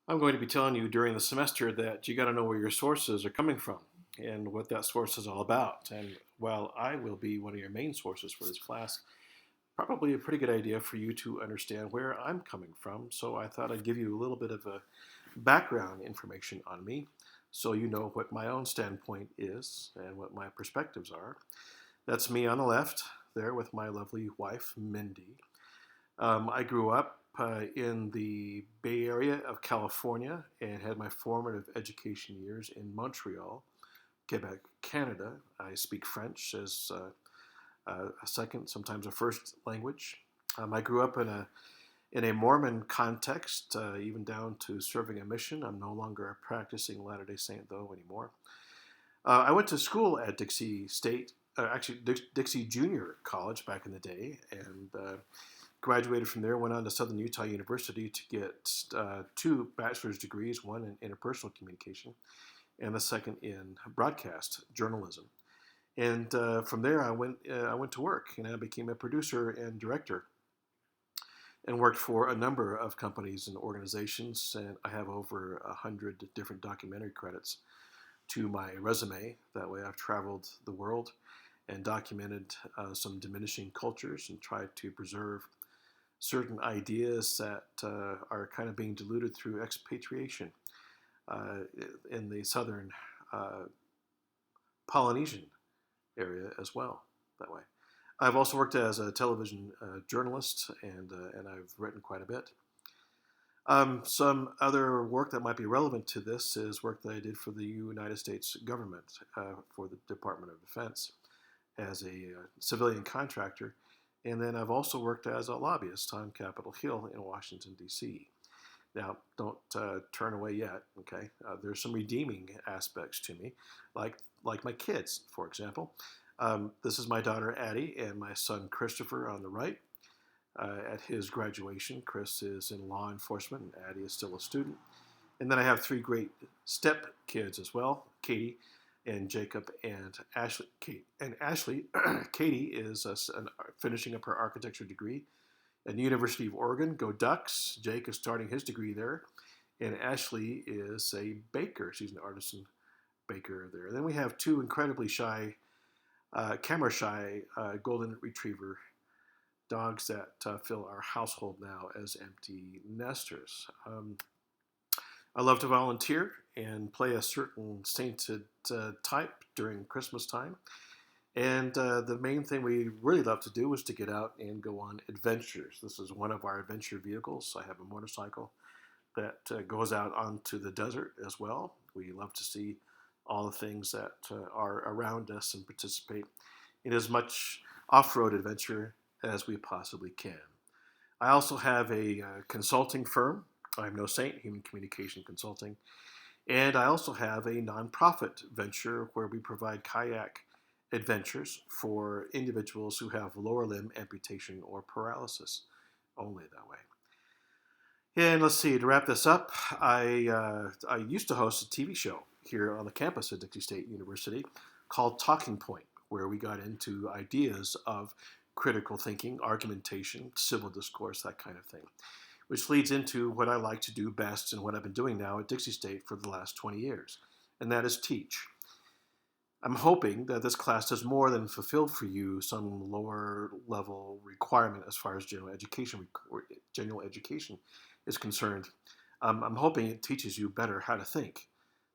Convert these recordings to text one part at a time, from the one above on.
I'm going to be telling you during the semester that you got to know where your sources are coming from and what that source is all about. And while I will be one of your main sources for this class, probably a pretty good idea for you to understand where I'm coming from. So I thought I'd give you a little bit of a background information on me so you know what my own standpoint is and what my perspectives are. That's me on the left there with my lovely wife, Mindy. I grew up in the Bay Area of California and had my formative education years in Montreal, Quebec, Canada. I speak French as a second, sometimes a first language. I grew up in a Mormon context, even down to serving a mission. I'm no longer a practicing Latter Day Saint though anymore. I went to school at Dixie State, actually Dixie Junior College back in the day, and graduated from there, went on to Southern Utah University to get two bachelor's degrees, one in interpersonal communication and the second in broadcast journalism. And from there, I went to work, and I became a producer and director, and worked for a number of companies and organizations. And I have over 100 different documentary credits to my resume. That way, I've traveled the world and documented some diminishing cultures and tried to preserve certain ideas that are kind of being diluted through expatriation uh, in the southern uh, Polynesian area as well. That way, I've also worked as a television journalist, and I've written quite a bit. Some other work that might be relevant to this is work that I did for the United States government for the Department of Defense as a civilian contractor. And then I've also worked as a lobbyist on Capitol Hill in Washington, D.C. Now, don't turn away yet, okay? There's some redeeming aspects to me, like my kids, for example. This is my daughter, Addie, and my son, Christopher, on the right. At his graduation, Chris is in law enforcement, and Addie is still a student. And then I have three great step kids as well, Katie and Jacob and Ashley. Katie is finishing up her architecture degree at the University of Oregon. Go Ducks! Jake is starting his degree there, and Ashley is a baker. She's an artisan baker there. And then we have two incredibly shy, camera shy golden retriever dogs that fill our household now as empty nesters. I love to volunteer and play a certain sainted type during Christmas time. And the main thing we really love to do is to get out and go on adventures. This is one of our adventure vehicles. I have a motorcycle that goes out onto the desert as well. We love to see all the things that are around us and participate in as much off road adventure as we possibly can. I also have a consulting firm. I'm no saint, Human Communication Consulting. And I also have a nonprofit venture where we provide kayak adventures for individuals who have lower limb amputation or paralysis, only that way. And let's see, to wrap this up, I used to host a TV show here on the campus at Dixie State University called Talking Point, where we got into ideas of critical thinking, argumentation, civil discourse, that kind of thing, which leads into what I like to do best and what I've been doing now at Dixie State for the last 20 years, and that is teach. I'm hoping that this class does more than fulfill for you some lower level requirement as far as general education is concerned. I'm hoping it teaches you better how to think,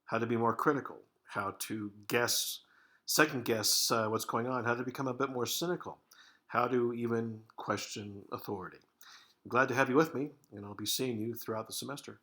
how to be more critical, how to second guess what's going on, how to become a bit more cynical, how to even question authority. I'm glad to have you with me, and I'll be seeing you throughout the semester.